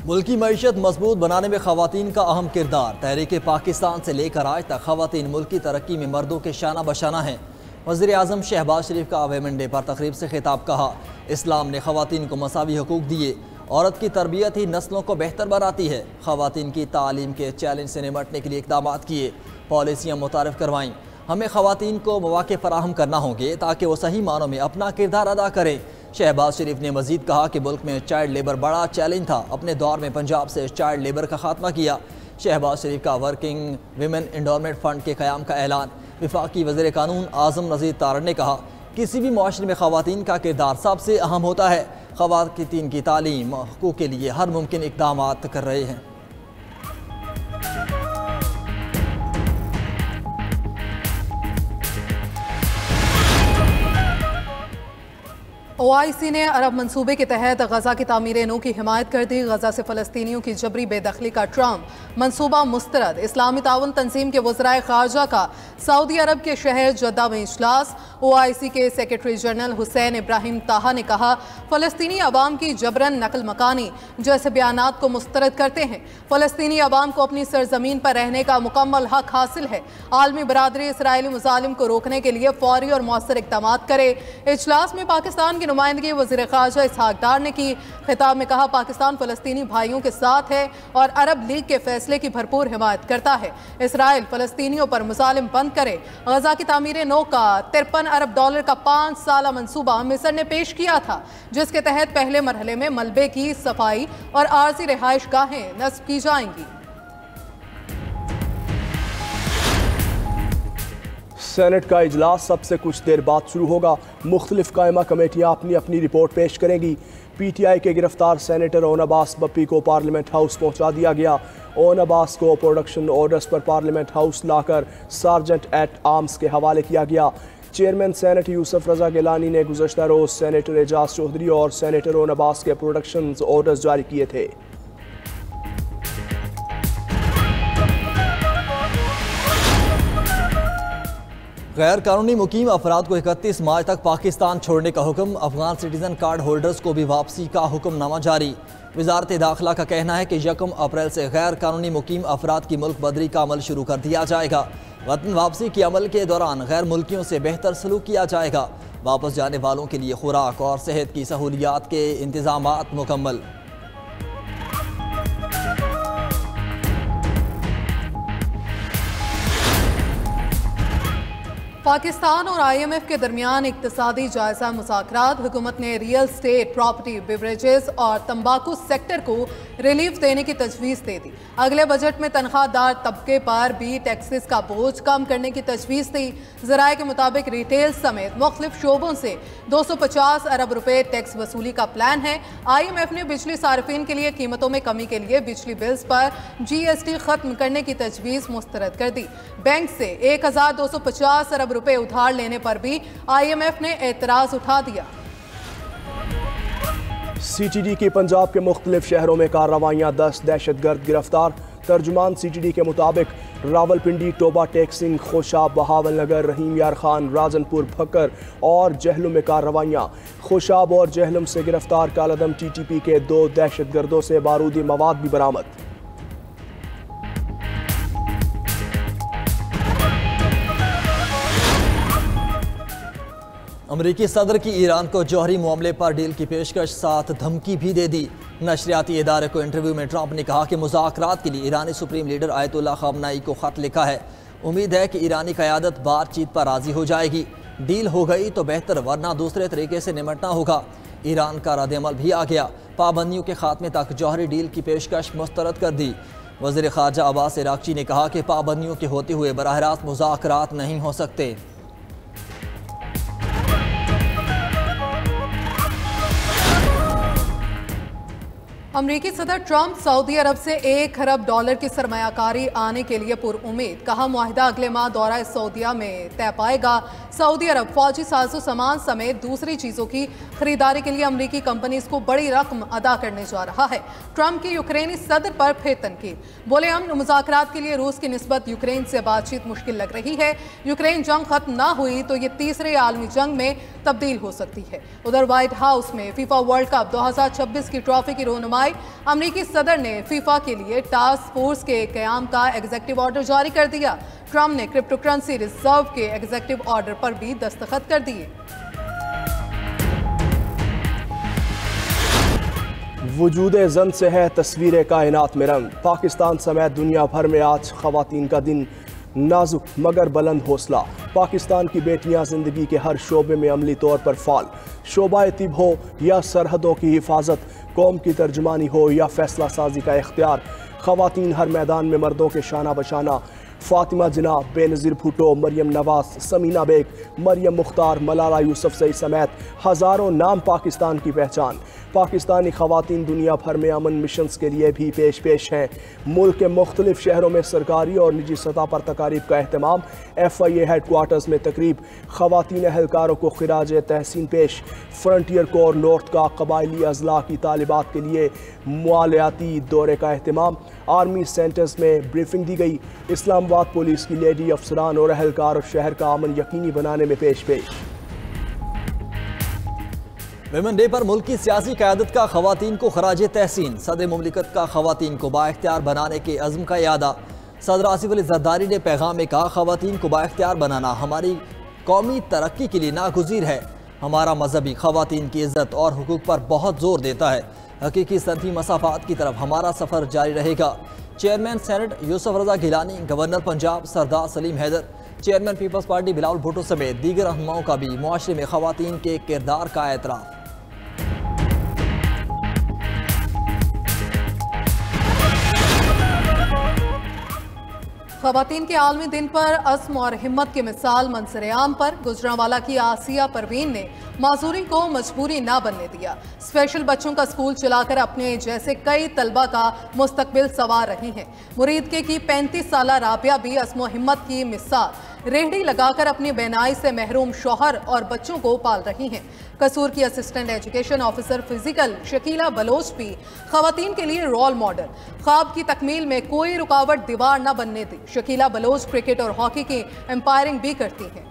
मुल्क की मईशत मजबूत बनाने में खवातीन का अहम किरदार। तहरीक पाकिस्तान से लेकर आज तक खवातीन मुल्क की तरक्की में मर्दों के शाना बशाना हैं। वज़ीर आज़म शहबाज शरीफ का वेमेन डे पर तकरीब से खिताब कहा, इस्लाम ने खवातीन को मसावी हकूक़ दिए। औरत की तरबियत ही नस्लों को बेहतर बनाती है। खवातीन की तालीम के चैलेंज से निमटने के लिए इक़दाम किए, पॉलिसियाँ मुतारिफ करवाईं। हमें खवातीन को मौक़े फराहम करना होंगे ताकि वो सही मानों में अपना किरदार अदा करें। शहबाज शरीफ ने मजीद कहा कि मुल्क में चाइल्ड लेबर बड़ा चैलेंज था। अपने दौर में पंजाब से चाइल्ड लेबर का खात्मा किया। शहबाज शरीफ का वर्किंग विमेन एंडोरमेंट फ़ंड के क़याम का ऐलान। वफाकी वज़ीर कानून आज़म नज़ीर तारड़ ने कहा, किसी भी मुआशरे में खवातीन का किरदार सबसे अहम होता है। खवातीन की तालीम हकूक़ के लिए हर मुमकिन इक़दाम कर रहे हैं। OIC ने अरब मंसूबे के तहत गजा की तामीर नो की हिमायत कर दी। गजा से फ़लस्तीनियों की जबरी बेदखली का ट्रम्प मंसूबा मुस्तरद। इस्लामी ताउन तंजीम के वज़राए ख़ारजा का सऊदी अरब के शहर जद्दा में इजलास। OIC के सेक्रेटरी जनरल हुसैन इब्राहिम ताहा ने कहा, फ़लस्तीनी अवाम की जबरन नकल मकानी जैसे बयानात को मुस्तरद करते हैं। फ़लस्तीनी अवाम को अपनी सरजमीन पर रहने का मुकम्मल हक हासिल है। आलमी बरादरी इसराइली मुजालिम को रोकने के लिए फौरी और मौसर इक़दाम करे। इजलास में पाकिस्तान की नुमाइंदगी वज़ीर ख़ारजा इसहाक डार ने की। खिताब में कहा, पाकिस्तान फ़लस्तीनी भाइयों के साथ है और अरब लीग के फैसले की भरपूर हिमायत करता है। इसराइल फ़लस्तीनियों पर मुजालिम बंद करे। गजा की तामीर नो का $53 अरब का 5 साला मंसूबा मिस्र ने पेश किया था, जिसके तहत पहले मरहले में मलबे की सफाई और आर्जी रिहाइश गाहें नस्ब की जाएंगी। सेनेट का इजलास सबसे कुछ देर बाद शुरू होगा। मुख्तलिफ कायमा कमेटियाँ अपनी अपनी रिपोर्ट पेश करेंगी। PTI के गिरफ्तार सेनेटर ओन अब्बास बप्पी को पार्लियामेंट हाउस पहुंचा दिया गया। ओन अब्बास को प्रोडक्शन ऑर्डर्स पर पार्लियामेंट हाउस लाकर सार्जेंट एट आर्म्स के हवाले किया गया। चेयरमैन सेनेट यूसुफ रजा गिलानी ने गुज़श्ता रोज़ सेनेटर एजाज चौधरी और सेनेटर ओन अब्बास के प्रोडक्शन ऑर्डर्स जारी किए थे। गैर कानूनी मुकीम अफराद को 31 मार्च तक पाकिस्तान छोड़ने का हुक्म। अफगान सिटीजन कार्ड होल्डर्स को भी वापसी का हुक्मनामा जारी। वजारत दाखिला का कहना है कि 1 अप्रैल से गैर कानूनी मुकीम अफराद की मुल्क बदरी का अमल शुरू कर दिया जाएगा। वतन वापसी के अमल के दौरान गैर मुल्कियों से बेहतर सलूक किया जाएगा। वापस जाने वालों के लिए खुराक और सेहत की सहूलियात के इंतजामात मुकम्मल। पाकिस्तान और IMF के दरमियान इक्तिसादी जायजा मुज़ाकरात। हुकूमत ने रियल स्टेट, प्रॉपर्टी, बिवरेजेस और तंबाकू सेक्टर को रिलीफ देने की तजवीज़ दे दी। अगले बजट में तनख्वाहदार तबके पर भी टैक्सेस का बोझ कम करने की तजवीज़ दी। ज़राए के मुताबिक रिटेल समेत मुख्तलिफ शोबों से 250 अरब रुपए टैक्स वसूली का प्लान है। IMF ने बिजली सार्फिन के लिए कीमतों में कमी के लिए बिजली बिल्स पर GST खत्म करने की तजवीज़ मुस्तरद कर दी। बैंक से 1250 अरब रुपए उधार लेने पर भी IMF ने एतराज उठा दिया। CTD की पंजाब के मुख्तलिफ शहरों में कार्रवाइयाँ, 10 दहशतगर्द गिरफ्तार। तर्जुमान CTD के मुताबिक रावलपिंडी, टोबा टेक्सिंग, खोशाब, बहावल नगर, रहीम यार खान, राजनपुर, भक्कर और जहलुम में कार्रवाइयाँ। खोशाब और जहलुम से गिरफ्तार कालादम TTP के 2 दहशतगर्दों से बारूदी मवाद भी बरामद। अमरीकी सदर की ईरान को जौहरी मामले पर डील की पेशकश, साथ धमकी भी दे दी। नशरियाती इदारे को इंटरव्यू में ट्रंप ने कहा कि मुज़ाकरात के लिए ईरानी सुप्रीम लीडर आयतुल्लाह ख़ामनेई को ख़त लिखा है। उम्मीद है कि ईरानी क़यादत बातचीत पर राज़ी हो जाएगी। डील हो गई तो बेहतर, वरना दूसरे तरीके से निमटना होगा। ईरान का रद्द-ए-अमल भी आ गया। पाबंदियों के खात्मे तक जौहरी डील की पेशकश मुस्तरद कर दी। वज़ीर ख़ारजा अब्बास इराक़ची ने कहा कि पाबंदियों के होते हुए बराह रास्त मुज़ाकरात नहीं हो सकते। अमरीकी सदर ट्रंप सऊदी अरब से $1 खरब की सरमायाकारी आने के लिए पुरउम्मीद। कहा, मुआहिदा अगले माह दौरा सऊदिया में तय पाएगा। सऊदी अरब फौजी साजो सामान समेत दूसरी चीज़ों की खरीदारी के लिए अमरीकी कंपनीज को बड़ी रकम अदा करने जा रहा है। ट्रंप की यूक्रेनी सदर पर फिर तनकीद। बोले, अमन मुज़ाकरात के लिए रूस की निस्बत यूक्रेन से बातचीत मुश्किल लग रही है। यूक्रेन जंग खत्म ना हुई तो ये तीसरे आलमी जंग में तब्दील हो सकती है। उधर व्हाइट हाउस में फीफा वर्ल्ड कप 2026 की ट्रॉफी की रोनुमाई कार्रवाई। अमेरिकी सदर ने फीफा के लिए टास्क फोर्स के क़याम का एग्जीक्यूटिव ऑर्डर जारी कर दिया। ट्रंप ने क्रिप्टो करेंसी रिजर्व के एग्जीक्यूटिव ऑर्डर पर भी दस्तखत कर दिए। वजूद जन से है तस्वीर कायनात में रंग। पाकिस्तान समेत दुनिया भर में आज ख़वातीन का दिन। नाजुक मगर बुलंद हौसला। पाकिस्तान की बेटियां जिंदगी के हर शोबे में अमली तौर पर फाल। शोबा तिब हो या सरहदों की हिफाजत, कौम की तर्जुमानी हो या फैसला साजी का इख्तियार, ख़वातीन हर मैदान में मर्दों के शाना बशाना। फातिमा जिना, बेनज़ीर भुट्टो, मरियम नवाज, समीना बेग, मरियम मुख्तार, मलाला यूसुफजई समेत हज़ारों नाम पाकिस्तान की पहचान। पाकिस्तानी ख़वातीन दुनिया भर में अमन मिशंस के लिए भी पेश हैं। मुल्क के मुख्तलिफ शहरों में सरकारी और निजी सतह पर तकारीब का अहतमाम। FIA हेडक्वार्टर्स में तकरीब। ख़वातीन अहलकारों को खिराज तहसीन पेश। फ्रंटियर कोर नॉर्थ का कबायली अजला की तालिबात के लिए मुआलियाती दौरे का अहतमाम। आर्मी सेंटर्स में ब्रीफिंग दी गई। इस्लामाबाद पुलिस की लेडी अफसरान और अहलकार शहर का अमन यकीनी बनाने में पेश। विमेन डे पर मुल्क की सियासी क़यादत का ख़वातीन को खराज तहसीन। सदर मुमलिकत का ख़वातीन को बाइख्तियार बनाने के अज़्म का यादा। सदर आसिफ अली ज़रदारी ने पैगाम में कहा, ख़वातीन को बाइख्तियार बनाना हमारी कौमी तरक्की के लिए नागुज़ीर है। हमारा मजहबी ख़वातीन की इज़्ज़त और हुकूक पर बहुत ज़ोर देता है। हकीकी सनफ़ी मसाफ़ात की तरफ हमारा सफ़र जारी रहेगा। Chairman senate Yusuf Raza Gilani, governor Punjab Sardar Saleem Haider, chairman Peoples Party Bilawal Bhutto समेत दीगर रहनुमाओं का भी मुआशरे में ख़वातीन के किरदार का एतराफ़। ख़वातीन के आलमी दिन पर अज़्म और हिम्मत की मिसाल मंसर-ए-आम पर गुजरांवाला की आसिया परवीन ने माजूरी को मजबूरी ना बनने दिया। स्पेशल बच्चों का स्कूल चलाकर अपने जैसे कई तलबा का मुस्तकबिल संवार रही हैं। मुरीदके की 35 साला राबिया भी अज़्म और हिम्मत की मिसाल। रेहड़ी लगाकर अपनी बेनाई से महरूम शौहर और बच्चों को पाल रही हैं। कसूर की assistant education officer physical Shakila Baloch भी ख़वातीन के लिए रोल मॉडल। ख्वाब की तकमील में कोई रुकावट दीवार न बनने दी। शकीला बलोच क्रिकेट और हॉकी की एम्पायरिंग भी करती हैं।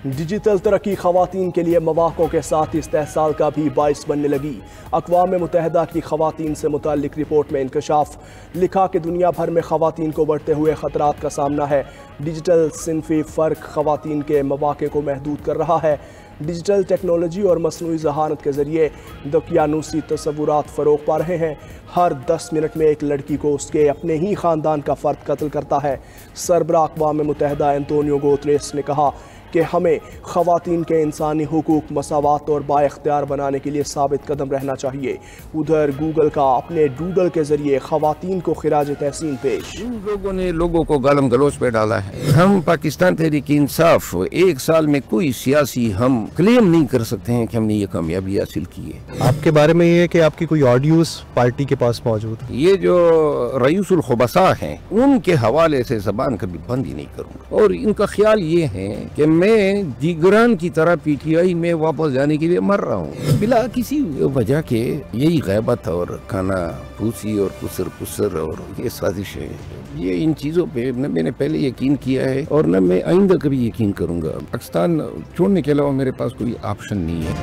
डिजिटल तरक्की ख़वातीन के लिए मौक़ों के साथ इस्तेहसाल का भी बाइस बनने लगी। अक़वाम मुत्तहिदा की ख़वातीन से मुताल्लिक़ रिपोर्ट में इंकशाफ। लिखा कि दुनिया भर में ख़वातीन को बढ़ते हुए ख़तरात का सामना है। डिजिटल सिनफ़ी फ़र्क ख़वातीन के मौक़े को महदूद कर रहा है। डिजिटल टेक्नोलॉजी और मसनूई ज़हानत के ज़रिए दकियानूसी तसव्वुरात फ़रोग़ पा रहे हैं। हर 10 मिनट में एक लड़की को उसके अपने ही ख़ानदान का फ़र्द कत्ल करता है। सरबराह अक़वाम मुत्तहिदा एंटोनियो गुतेरेस ने कहा कि हमें ख़वातीन के इंसानी हुकूक, मसावात और बाइख्तियार बनाने के लिए साबित कदम रहना चाहिए। उधर गूगल का अपने डूडल के जरिए ख़वातीन को खिराज तहसीन पेश। इन लोगों ने लोगों को गालम गलोच पे डाला है। हम पाकिस्तान तहरीक इंसाफ 1 साल में कोई सियासी हम क्लेम नहीं कर सकते हैं कि हमने ये कामयाबी हासिल की है। आपके बारे में ये है कि आपकी कोई ऑडियोस पार्टी के पास मौजूद है? ये जो रईसुल खुबसा हैं उनके हवाले से ज़बान कभी बंद ही नहीं करूँगा। और इनका ख्याल ये है कि मैं दीगरान की तरह PTI में वापस जाने के लिए मर रहा हूँ बिला किसी वजह के। यही गैबत और खाना फूसी और कुसर और ये साजिश है। ये इन चीज़ों पे न मैंने पहले यकीन किया है और न मैं आइंदा कभी यकीन करूँगा। पाकिस्तान छोड़ने के अलावा मेरे पास कोई ऑप्शन नहीं है।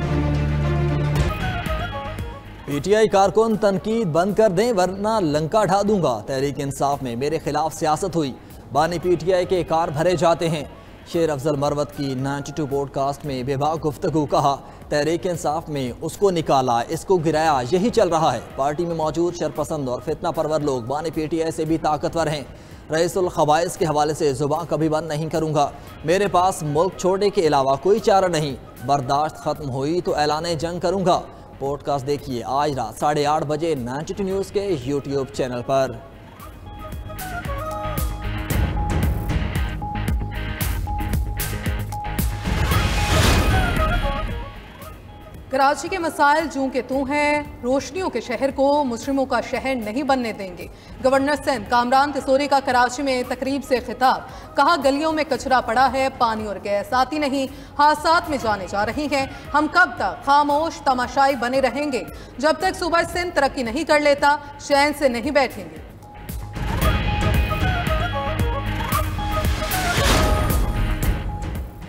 PTI कारकुन तनकीद बंद कर दें वरना लंका ढा दूंगा। तहरीक इंसाफ में मेरे खिलाफ सियासत हुई। बानी PTI के कार भरे जाते हैं। शेर अफजल मरवत की 92 पॉडकास्ट में बेबाक गुफ्तगू। कहा, तहरीक इंसाफ में उसको निकाला, इसको गिराया, यही चल रहा है। पार्टी में मौजूद शरपसंद और फितना परवर लोग बानी PTI से भी ताकतवर हैं। रईसुल खवाइस के हवाले से जुबान कभी बंद नहीं करूंगा। मेरे पास मुल्क छोड़ने के अलावा कोई चारा नहीं। बर्दाश्त खत्म हुई तो ऐलान जंग करूंगा। पॉडकास्ट देखिए आज रात 8:30 बजे 92 न्यूज़ के YouTube चैनल पर। कराची के मसाइल जूं के तू हैं। रोशनियों के शहर को मुजरिमों का शहर नहीं बनने देंगे। गवर्नर सिंध कामरान तिसोरी का कराची में तकरीब से खिताब। कहा, गलियों में कचरा पड़ा है, पानी और गैस आती नहीं, हादसात में जाने जा रही हैं। हम कब तक खामोश तमाशाई बने रहेंगे? जब तक सूबा सिंध तरक्की नहीं कर लेता, चैन से नहीं बैठेंगे।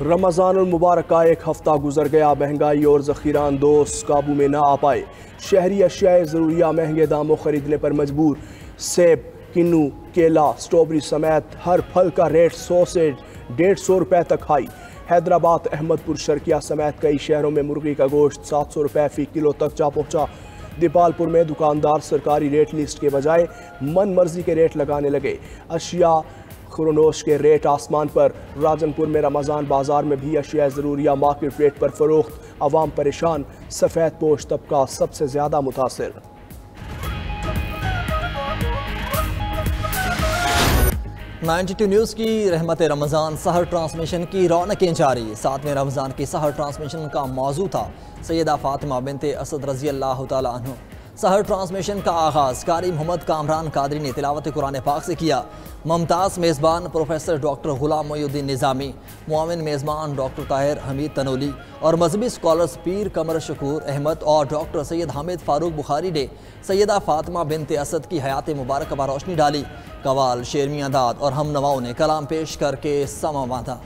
रमज़ानुल मुबारक का एक हफ्ता गुजर गया, महंगाई और ज़ख़ीरा अंदोज़ काबू में ना आ पाए। शहरी अशियाए ज़रूरिया महंगे दामों ख़रीदने पर मजबूर। सेब, किन्नू, केला, स्ट्रॉबेरी समेत हर फल का रेट 100 से 150 रुपए तक हाई। हैदराबाद, अहमदपुर, शर्किया समेत कई शहरों में मुर्गी का गोश्त 700 रुपए फ़ी किलो तक जा पहुँचा। दीपालपुर में दुकानदार सरकारी रेट लिस्ट के बजाय मन मर्जी के रेट लगाने लगे। अशिया खुरनोश के रेट आसमान पर। राजनपुर में रमज़ान बाजार में भी अशिया ज़रूरिया मार्केट रेट पर फ़रोख्त, अवाम परेशान। सफ़ेद पोश तबका सबसे ज़्यादा मुतासिर। $92 न्यूज़ की रहमत रमज़ान सहर ट्रांसमिशन की रौनकें जारी। 7वें रमज़ान की सहर ट्रांसमिशन का मौजू था सैयदा फ़ातिमा बिनते असद रज़ी अल्लाह तआला अन्हु। सहर ट्रांसमिशन का आगाज़ कारी मोहम्मद कामरान कादरी ने तिलावत कुरान पाक से किया। मुमताज़ मेज़बान प्रोफेसर डॉक्टर गुलाम मोइनुद्दीन निज़ामी, मुआविन मेज़बान डॉक्टर ताहिर हमीद तनोली और मजहबी स्कॉलर्स पीर कमर शकूर अहमद और डॉक्टर सैयद हामिद फ़ारूक बुखारी ने सैयदा फ़ातिमा बिनते असद की हयात मुबारक पर रोशनी डाली। कवाल, शेरमी अंदाज और हम नवाओं ने कलाम पेश करके समा बांधा।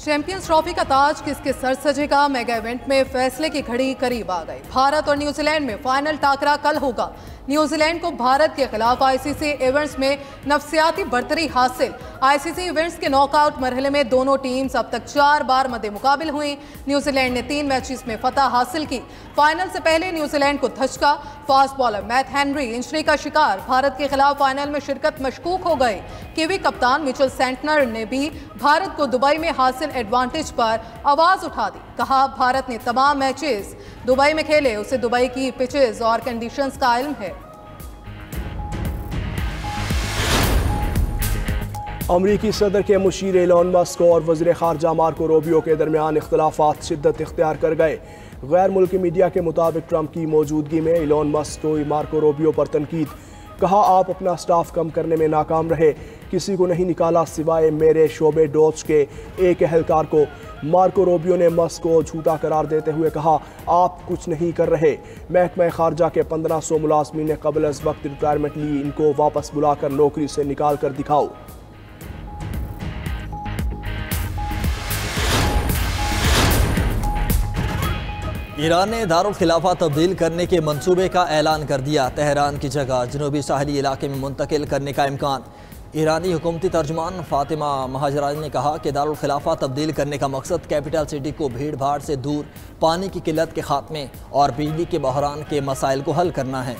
चैंपियंस ट्रॉफी का ताज किसके सर सजेगा? मेगा इवेंट में फैसले की घड़ी करीब आ गई। भारत और न्यूजीलैंड में फाइनल टाकरा कल होगा। न्यूजीलैंड को भारत के खिलाफ आईसीसी इवेंट्स में नफसियाती बरतरी हासिल। आईसीसी इवेंट्स के नॉकआउट मरहले में दोनों टीम्स अब तक 4 बार मद्दे मुकाबिल हुई। न्यूजीलैंड ने 3 मैचेस में फतह हासिल की। फाइनल से पहले न्यूजीलैंड को धचका। Fast bowler Matt Henry injury का शिकार। भारत के खिलाफ फाइनल में शिरकत मशकूक हो गए। कीवी कप्तान मिचेल सेंटनर ने भी भारत को दुबई में हासिल एडवांटेज पर आवाज उठा दी। कहा, भारत ने तमाम मैचेस दुबई में खेले, उसे दुबई की पिचेस और कंडीशंस का इल्म है। अमरीकी सदर के मुशीर एलोन मस्क और वज़ीर ख़ारजा मार्को रूबियो के दरमियान इख्तलाफात शिद्दत इख्तियार कर गए। गैर मुल्की मीडिया के मुताबिक ट्रंप की मौजूदगी में एलोन मस्क को मार्को रूबियो पर तनकीद। कहा, आप अपना स्टाफ कम करने में नाकाम रहे, किसी को नहीं निकाला सिवाय मेरे शोबे डोज के एक एहलकार को। मार्को रूबियो ने मस्क को झूठा करार देते हुए कहा, आप कुछ नहीं कर रहे। महकमा खारजा के 1500 मुलाजमीन ने कबल अज़ वक्त रिटायरमेंट ली, इनको वापस बुलाकर नौकरी से निकाल कर दिखाओ। ईरान ने दारुल खिलाफा तब्दील करने के मंसूबे का ऐलान कर दिया। तेहरान की जगह जनूबी साहली इलाके में मुंतकिल करने का इम्कान। ईरानी हुकूमती तर्जुमान फातिमा महाजरानी ने कहा कि दारुल खिलाफा तब्दील करने का मकसद कैपिटल सिटी को भीड़ भाड़ से दूर, पानी की किल्लत के खात्मे और बिजली के बहरान के मसाइल को हल करना है।